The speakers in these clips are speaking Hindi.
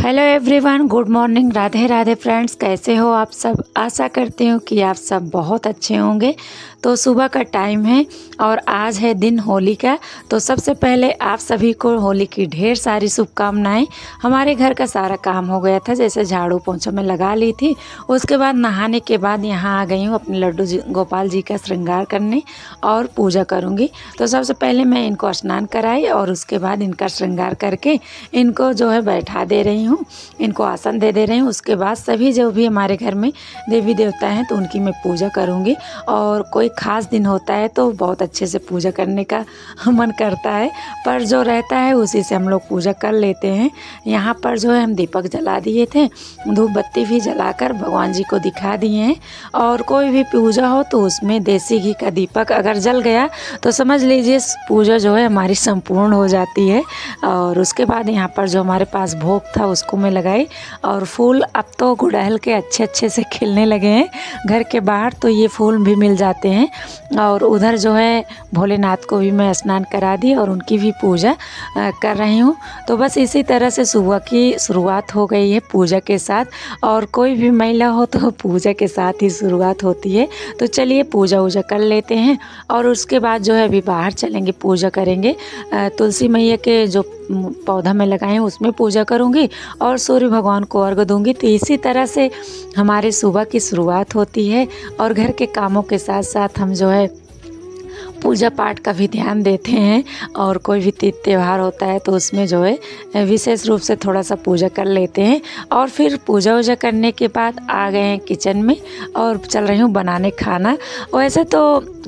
Hello everyone, good morning. Radhe Radhe friends, कैसे हो आप सब। आशा करती हूँ कि आप सब बहुत अच्छे होंगे। तो सुबह का टाइम है और आज है दिन होली का। तो सबसे पहले आप सभी को होली की ढेर सारी शुभकामनाएं। हमारे घर का सारा काम हो गया था, जैसे झाड़ू पोंछा में लगा ली थी। उसके बाद नहाने के बाद यहाँ आ गई हूँ अपने लड्डू जी गोपाल जी का श्रृंगार करने और पूजा करूँगी। तो सबसे पहले मैं इनको स्नान कराई और उसके बाद इनका श्रृंगार करके इनको जो है बैठा दे रही हूँ, इनको आसन दे रही हूँ। उसके बाद सभी जो भी हमारे घर में देवी देवता हैं तो उनकी मैं पूजा करूँगी। और कोई ख़ास दिन होता है तो बहुत अच्छे से पूजा करने का मन करता है, पर जो रहता है उसी से हम लोग पूजा कर लेते हैं। यहाँ पर जो है हम दीपक जला दिए थे, धूप बत्ती भी जलाकर भगवान जी को दिखा दिए हैं। और कोई भी पूजा हो तो उसमें देसी घी का दीपक अगर जल गया तो समझ लीजिए पूजा जो है हमारी संपूर्ण हो जाती है। और उसके बाद यहाँ पर जो हमारे पास भोग था उसको मैं लगाई। और फूल अब तो गुड़हल के अच्छे से खिलने लगे हैं घर के बाहर, तो ये फूल भी मिल जाते हैं। और उधर जो है भोलेनाथ को भी मैं स्नान करा दी और उनकी भी पूजा कर रही हूँ। तो बस इसी तरह से सुबह की शुरुआत हो गई है पूजा के साथ। और कोई भी महिला हो तो पूजा के साथ ही शुरुआत होती है। तो चलिए पूजा वूजा कर लेते हैं और उसके बाद जो है अभी बाहर चलेंगे, पूजा करेंगे। तुलसी मैया के जो पौधा में लगाए हैं उसमें पूजा करूंगी और सूर्य भगवान को अर्घ दूंगी। तो इसी तरह से हमारे सुबह की शुरुआत होती है। और घर के कामों के साथ साथ हम जो है पूजा पाठ का भी ध्यान देते हैं। और कोई भी तीज त्यौहार होता है तो उसमें जो है विशेष रूप से थोड़ा सा पूजा कर लेते हैं। और फिर पूजा वूजा करने के बाद आ गए हैं किचन में और चल रही हूँ बनाने खाना। वैसे तो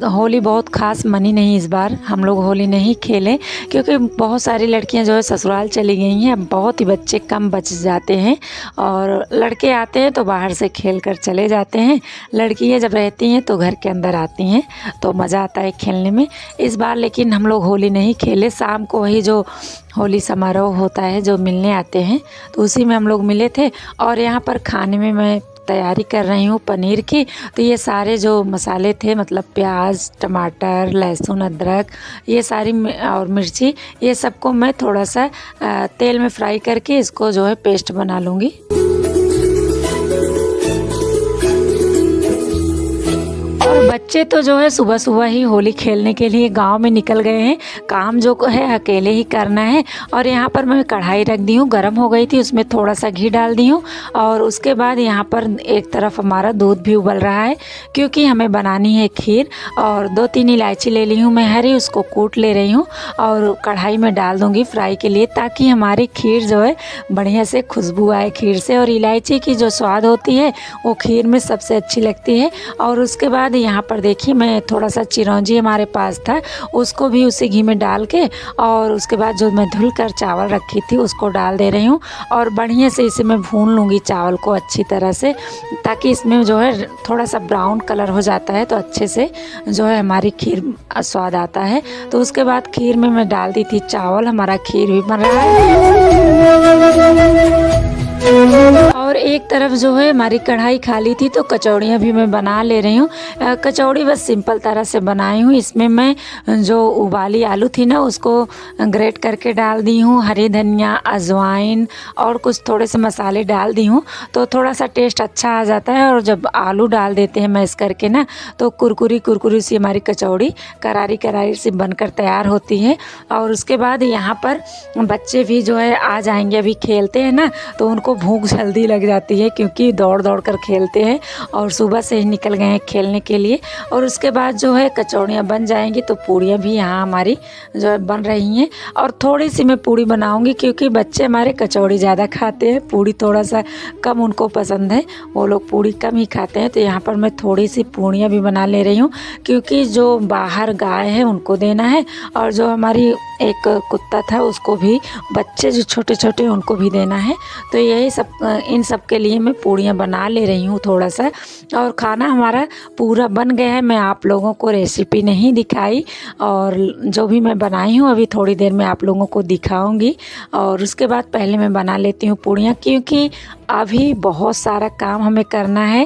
होली बहुत ख़ास मनी नहीं, इस बार हम लोग होली नहीं खेले क्योंकि बहुत सारी लड़कियां जो है ससुराल चली गई हैं। बहुत ही बच्चे कम बच जाते हैं और लड़के आते हैं तो बाहर से खेल कर चले जाते हैं। लड़कियां जब रहती हैं तो घर के अंदर आती हैं तो मज़ा आता है खेलने में। इस बार लेकिन हम लोग होली नहीं खेले। शाम को वही जो होली समारोह होता है जो मिलने आते हैं तो उसी में हम लोग मिले थे। और यहाँ पर खाने में मैं तैयारी कर रही हूँ पनीर की। तो ये सारे जो मसाले थे, मतलब प्याज, टमाटर, लहसुन, अदरक, ये सारी और मिर्ची, ये सबको मैं थोड़ा सा तेल में फ्राई करके इसको जो है पेस्ट बना लूँगी। और बच्चे तो जो है सुबह सुबह ही होली खेलने के लिए गांव में निकल गए हैं। काम जो है अकेले ही करना है। और यहाँ पर मैं कढ़ाई रख दी हूँ, गर्म हो गई थी, उसमें थोड़ा सा घी डाल दी हूँ। और उसके बाद यहाँ पर एक तरफ हमारा दूध भी उबल रहा है क्योंकि हमें बनानी है खीर। और 2-3 इलायची ले ली हूँ मैं हरी, उसको कूट ले रही हूँ और कढ़ाई में डाल दूँगी फ्राई के लिए, ताकि हमारी खीर जो है बढ़िया से खुशबू आए खीर से। और इलायची की जो स्वाद होती है वो खीर में सबसे अच्छी लगती है। और उसके बाद यहाँ पर देखिए मैं थोड़ा सा चिरौंजी हमारे पास था उसको भी उसी घी में डाल के, और उसके बाद जो मैं धुल कर चावल रखी थी उसको डाल दे रही हूँ। और बढ़िया से इसे मैं भून लूँगी चावल को अच्छी तरह से, ताकि इसमें जो है थोड़ा सा ब्राउन कलर हो जाता है तो अच्छे से जो है हमारी खीर स्वाद आता है। तो उसके बाद खीर में मैं डाल दी थी चावल, हमारा खीर भी बन रहा है। और एक तरफ जो है हमारी कढ़ाई खाली थी तो कचौड़ियाँ भी मैं बना ले रही हूँ। कचौड़ी बस सिंपल तरह से बनाई हूँ। इसमें मैं जो उबाली आलू थी ना उसको ग्रेट करके डाल दी हूँ, हरी धनिया, अजवाइन और कुछ थोड़े से मसाले डाल दी हूँ तो थोड़ा सा टेस्ट अच्छा आ जाता है। और जब आलू डाल देते हैं मैश करके ना तो कुरकुरी सी हमारी कचौड़ी करारी सी बनकर तैयार होती है। और उसके बाद यहाँ पर बच्चे भी जो है आ जाएंगे, अभी खेलते हैं ना तो उनको भूख जल्दी लग जाती है क्योंकि दौड़ कर खेलते हैं और सुबह से ही निकल गए हैं खेलने के लिए। और उसके बाद जो है कचौड़ियाँ बन जाएंगी तो पूड़ियाँ भी यहाँ हमारी जो है बन रही हैं। और थोड़ी सी मैं पूड़ी बनाऊंगी क्योंकि बच्चे हमारे कचौड़ी ज़्यादा खाते हैं, पूड़ी थोड़ा सा कम उनको पसंद है, वो लोग पूड़ी कम ही खाते हैं। तो यहाँ पर मैं थोड़ी सी पूड़ियाँ भी बना ले रही हूँ क्योंकि जो बाहर गाय है उनको देना है और जो हमारी एक कुत्ता था उसको भी, बच्चे जो छोटे छोटे उनको भी देना है। तो यही सब, इन सब के लिए मैं पूड़ियाँ बना ले रही हूँ थोड़ा सा। और खाना हमारा पूरा बन गया है। मैं आप लोगों को रेसिपी नहीं दिखाई और जो भी मैं बनाई हूँ अभी थोड़ी देर में आप लोगों को दिखाऊंगी। और उसके बाद पहले मैं बना लेती हूँ पूड़ियाँ क्योंकि अभी बहुत सारा काम हमें करना है।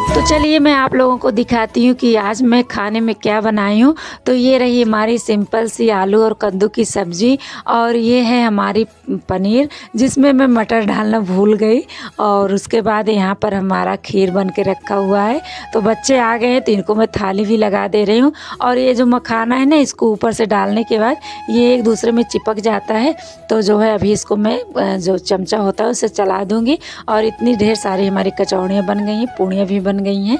तो चलिए मैं आप लोगों को दिखाती हूँ कि आज मैं खाने में क्या बनाई हूँ। तो ये रही हमारी सिंपल सी आलू और कद्दू की सब्ज़ी, और ये है हमारी पनीर जिसमें मैं मटर डालना भूल गई। और उसके बाद यहाँ पर हमारा खीर बन के रखा हुआ है। तो बच्चे आ गए हैं तो इनको मैं थाली भी लगा दे रही हूँ। और ये जो मखाना है ना, इसको ऊपर से डालने के बाद ये एक दूसरे में चिपक जाता है। तो जो है अभी इसको मैं जो चमचा होता है उसे चला दूँगी। और इतनी ढेर सारी हमारी कचौड़ियाँ बन गई हैं, पूड़ियाँ भी बन गई हैं।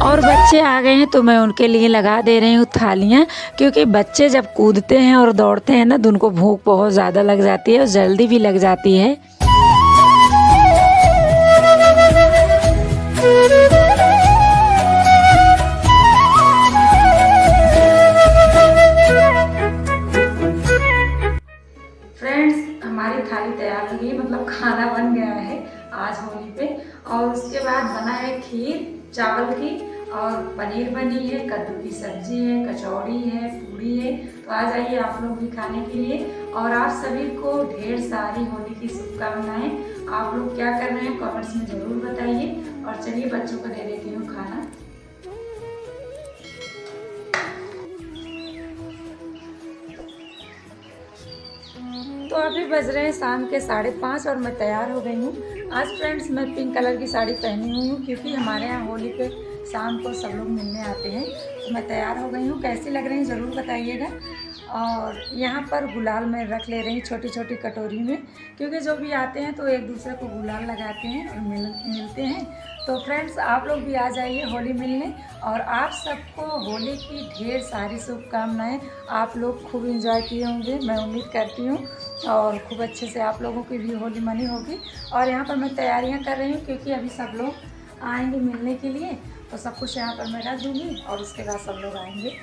और बच्चे आ गए हैं तो मैं उनके लिए लगा दे रही हूँ थालियाँ, क्योंकि बच्चे जब कूदते हैं और दौड़ते हैं ना तो उनको भूख बहुत ज़्यादा लग जाती है और जल्दी भी लग जाती है। हमारी थाली तैयार हो गई, मतलब खाना बन गया है आज होली पे। और उसके बाद बना है खीर चावल की, और पनीर बनी है, कद्दू की सब्जी है, कचौड़ी है, पूड़ी है। तो आ जाइए आप लोग भी खाने के लिए। और आप सभी को ढेर सारी होली की शुभकामनाएं। आप लोग क्या कर रहे हैं कमेंट्स में ज़रूर बताइए। और चलिए बच्चों को दे देती हूँ खाना। तो अभी बज रहे हैं शाम के 5:30 और मैं तैयार हो गई हूँ। आज फ्रेंड्स मैं पिंक कलर की साड़ी पहनी हुई हूँ, क्योंकि हमारे यहाँ होली पे शाम को सब लोग मिलने आते हैं। तो मैं तैयार हो गई हूँ। कैसी लग रही है ज़रूर बताइएगा। और यहाँ पर गुलाल मैं रख ले रही हूँ छोटी छोटी कटोरी में, क्योंकि जो भी आते हैं तो एक दूसरे को गुलाल लगाते हैं और मिलते हैं। तो फ्रेंड्स आप लोग भी आ जाइए होली मिलने। और आप सबको होली की ढेर सारी शुभकामनाएं। आप लोग खूब एंजॉय किए होंगे, मैं उम्मीद करती हूँ। और खूब अच्छे से आप लोगों की भी होली मनी होगी। और यहाँ पर मैं तैयारियाँ कर रही हूँ, क्योंकि अभी सब लोग आएंगे मिलने के लिए। तो सब कुछ यहाँ पर मैं रख दूँगी और उसके बाद सब लोग आएंगे।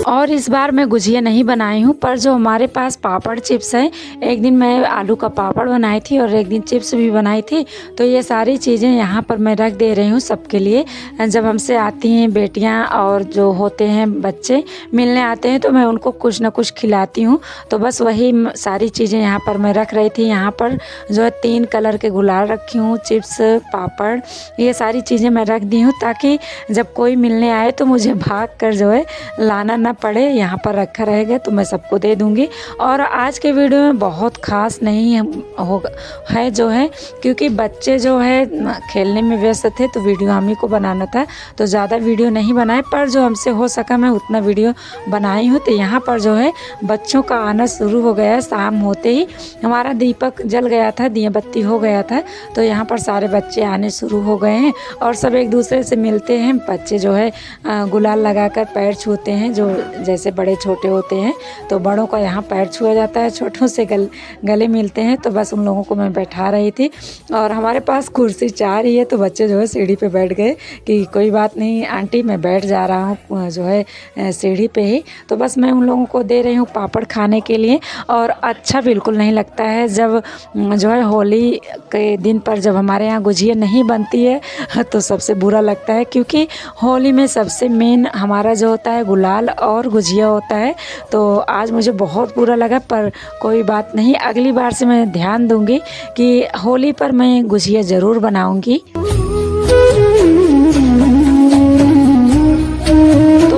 और इस बार मैं गुजिया नहीं बनाई हूँ, पर जो हमारे पास पापड़ चिप्स है, एक दिन मैं आलू का पापड़ बनाई थी और एक दिन चिप्स भी बनाई थी। तो ये सारी चीज़ें यहाँ पर मैं रख दे रही हूँ सबके लिए। जब हमसे आती हैं बेटियाँ और जो होते हैं बच्चे मिलने आते हैं, तो मैं उनको कुछ ना कुछ खिलाती हूँ। तो बस वही सारी चीज़ें यहाँ पर मैं रख रही थी। यहाँ पर जो है 3 कलर के गुलाल रखी हूँ, चिप्स, पापड़, ये सारी चीज़ें मैं रख दी हूँ, ताकि जब कोई मिलने आए तो मुझे भाग कर जो है लाना ना पड़े। यहाँ पर रखा रहेगा तो मैं सबको दे दूँगी। और आज के वीडियो में बहुत ख़ास नहीं है जो है, क्योंकि बच्चे जो है खेलने में व्यस्त थे, तो वीडियो हम ही को बनाना था। तो ज़्यादा वीडियो नहीं बनाए, पर जो हमसे हो सका मैं उतना वीडियो बनाई हूँ। तो यहाँ पर जो है बच्चों का आना शुरू हो गया है। शाम होते ही हमारा दीपक जल गया था, दिया बत्ती हो गया था। तो यहाँ पर सारे बच्चे आने शुरू हो गए हैं और सब एक दूसरे से मिलते हैं। बच्चे जो है गुलाल लगाकर पैर छूते हैं, जो जैसे बड़े छोटे होते हैं तो बड़ों का यहाँ पैर छुआ जाता है, छोटों से गले मिलते हैं। तो बस उन लोगों को मैं बैठा रही थी। और हमारे पास कुर्सी 4 ही है, तो बच्चे जो है सीढ़ी पे बैठ गए कि कोई बात नहीं आंटी, मैं बैठ जा रहा हूँ जो है सीढ़ी पे ही। तो बस मैं उन लोगों को दे रही हूँ पापड़ खाने के लिए। और अच्छा बिल्कुल नहीं लगता है जब जो है होली के दिन पर जब हमारे यहाँ गुजिया नहीं बनती है, तो सबसे बुरा लगता है। क्योंकि होली में सबसे मेन हमारा जो होता है गुलाल और गुजिया होता है। तो आज मुझे बहुत बुरा लगा, पर कोई बात नहीं, अगली बार से मैं ध्यान दूंगी कि होली पर मैं गुजिया ज़रूर बनाऊंगी।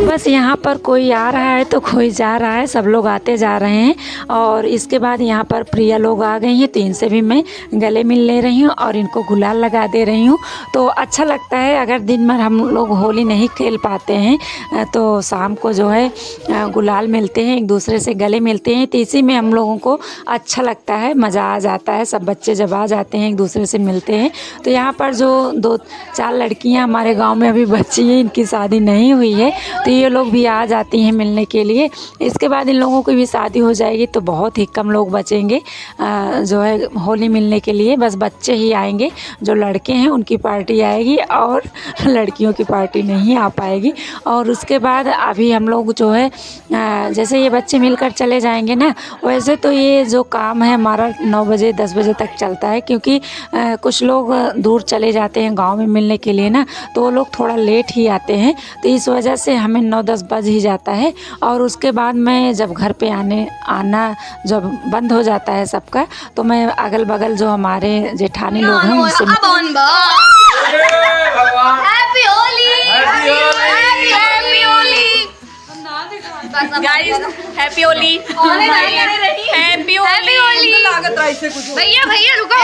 बस यहाँ पर कोई आ रहा है तो कोई जा रहा है, सब लोग आते जा रहे हैं। और इसके बाद यहाँ पर प्रिया लोग आ गई हैं, तो इनसे भी मैं गले मिल ले रही हूँ और इनको गुलाल लगा दे रही हूँ। तो अच्छा लगता है। अगर दिन भर हम लोग होली नहीं खेल पाते हैं तो शाम को जो है गुलाल मिलते हैं, एक दूसरे से गले मिलते हैं, तो इसी में हम लोगों को अच्छा लगता है, मज़ा आ जाता है। सब बच्चे जब आ जाते हैं एक दूसरे से मिलते हैं। तो यहाँ पर जो 2-4 लड़कियाँ हमारे गाँव में अभी बच्ची हैं, इनकी शादी नहीं हुई है, तो ये लोग भी आ जाती हैं मिलने के लिए। इसके बाद इन लोगों की भी शादी हो जाएगी, तो बहुत ही कम लोग बचेंगे जो है होली मिलने के लिए। बस बच्चे ही आएंगे, जो लड़के हैं उनकी पार्टी आएगी और लड़कियों की पार्टी नहीं आ पाएगी। और उसके बाद अभी हम लोग जो है जैसे ये बच्चे मिलकर चले जाएंगे ना, वैसे तो ये जो काम है हमारा 9 बजे 10 बजे तक चलता है। क्योंकि कुछ लोग दूर चले जाते हैं गाँव में मिलने के लिए ना, तो वो लोग थोड़ा लेट ही आते हैं। तो इस वजह से हमें 9-10 बज ही जाता है। और उसके बाद मैं जब घर पे आना जब बंद हो जाता है सबका, तो मैं अगल बगल जो हमारे जेठानी लोग हैं उनसे guys happy Holi, happy Holi भैया भैया रुको।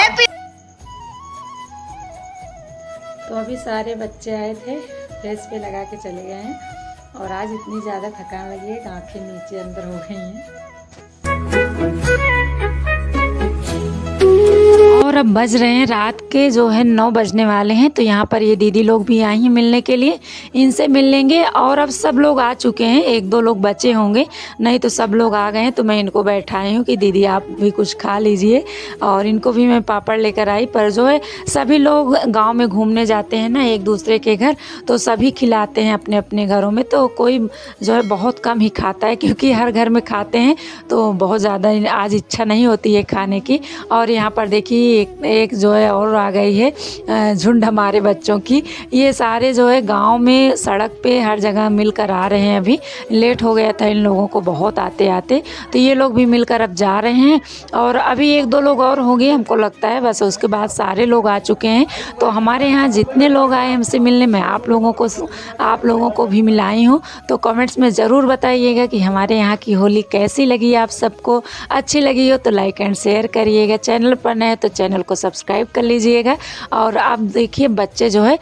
तो अभी सारे बच्चे आए थे, फेस पे लगा के चले गए हैं और आज इतनी ज़्यादा थकान लगी है कि आँखें नीचे अंदर हो गई हैं। और अब बज रहे हैं रात के जो है 9 बजने वाले हैं। तो यहाँ पर ये दीदी लोग भी आई हैं मिलने के लिए, इनसे मिल लेंगे। और अब सब लोग आ चुके हैं, 1-2 लोग बचे होंगे, नहीं तो सब लोग आ गए हैं। तो मैं इनको बैठाई हूँ कि दीदी आप भी कुछ खा लीजिए। और इनको भी मैं पापड़ लेकर आई। पर जो है सभी लोग गाँव में घूमने जाते हैं ना एक दूसरे के घर, तो सभी खिलाते हैं अपने अपने घरों में। तो कोई जो है बहुत कम ही खाता है, क्योंकि हर घर में खाते हैं तो बहुत ज़्यादा आज इच्छा नहीं होती है खाने की। और यहाँ पर देखिए एक जो है और आ गई है झुंड हमारे बच्चों की। ये सारे जो है गांव में सड़क पे हर जगह मिलकर आ रहे हैं। अभी लेट हो गया था इन लोगों को बहुत आते आते, तो ये लोग भी मिलकर अब जा रहे हैं। और अभी 1-2 लोग और होंगे हमको लगता है, बस उसके बाद सारे लोग आ चुके हैं। तो हमारे यहाँ जितने लोग आए हमसे मिलने, मैं आप लोगों को भी मिलाई हूँ। तो कमेंट्स में ज़रूर बताइएगा कि हमारे यहाँ की होली कैसी लगी, आप सबको अच्छी लगी हो तो लाइक एंड शेयर करिएगा। चैनल पर नए तो चैनल को सब्सक्राइब कर लीजिएगा। और अब देखिए बच्चे जो है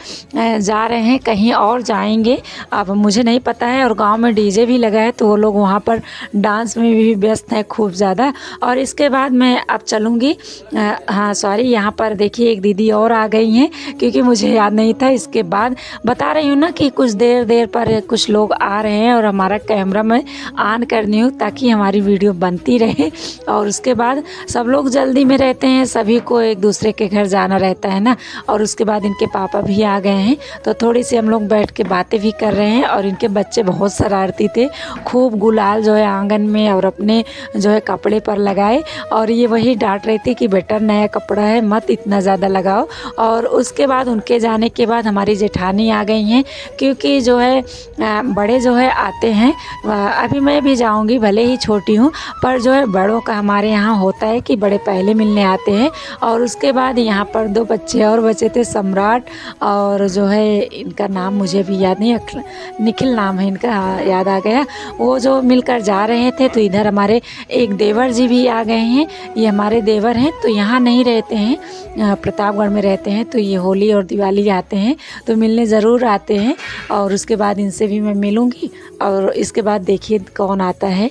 जा रहे हैं, कहीं और जाएंगे, अब मुझे नहीं पता है। और गांव में डीजे भी लगा है, तो वो लोग वहाँ पर डांस में भी व्यस्त हैं खूब ज़्यादा। और इसके बाद मैं अब चलूँगी, हाँ सॉरी, यहाँ पर देखिए एक दीदी और आ गई हैं, क्योंकि मुझे याद नहीं था। इसके बाद बता रही हूँ ना कि कुछ देर पर कुछ लोग आ रहे हैं और हमारा कैमरा मैं ऑन करनी हूँ ताकि हमारी वीडियो बनती रहे। और उसके बाद सब लोग जल्दी में रहते हैं, सभी को एक दूसरे के घर जाना रहता है ना। और उसके बाद इनके पापा भी आ गए हैं, तो थोड़ी सी हम लोग बैठ के बातें भी कर रहे हैं। और इनके बच्चे बहुत शरारती थे, खूब गुलाल जो है आंगन में और अपने जो है कपड़े पर लगाए। और ये वही डांट रही थी कि बेटा नया कपड़ा है, मत इतना ज़्यादा लगाओ। और उसके बाद उनके जाने के बाद हमारी जेठानी आ गई हैं, क्योंकि जो है बड़े जो है आते हैं। अभी मैं भी जाऊँगी, भले ही छोटी हूँ, पर जो है बड़ों का हमारे यहाँ होता है कि बड़े पहले मिलने आते हैं। और उसके बाद यहाँ पर 2 बच्चे और बचे थे, सम्राट और जो है इनका नाम मुझे भी याद नहीं, निखिल नाम है इनका, याद आ गया। वो जो मिलकर जा रहे थे। तो इधर हमारे एक देवर जी भी आ गए हैं, ये हमारे देवर हैं। तो यहाँ नहीं रहते हैं, प्रतापगढ़ में रहते हैं। तो ये होली और दिवाली आते हैं तो मिलने ज़रूर आते हैं। और उसके बाद इनसे भी मैं मिलूँगी। और इसके बाद देखिए कौन आता है।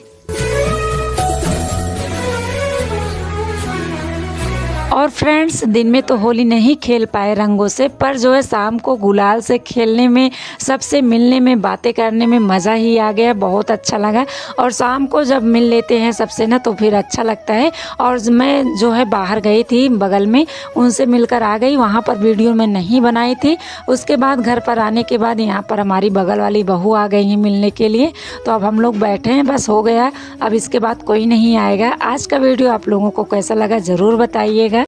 और फ्रेंड्स दिन में तो होली नहीं खेल पाए रंगों से, पर जो है शाम को गुलाल से खेलने में, सबसे मिलने में, बातें करने में मज़ा ही आ गया, बहुत अच्छा लगा। और शाम को जब मिल लेते हैं सबसे ना तो फिर अच्छा लगता है। और मैं जो है बाहर गई थी बगल में, उनसे मिलकर आ गई, वहाँ पर वीडियो में नहीं बनाई थी। उसके बाद घर पर आने के बाद यहाँ पर हमारी बगल वाली बहू आ गई हैं मिलने के लिए। तो अब हम लोग बैठे हैं, बस हो गया, अब इसके बाद कोई नहीं आएगा। आज का वीडियो आप लोगों को कैसा लगा ज़रूर बताइएगा।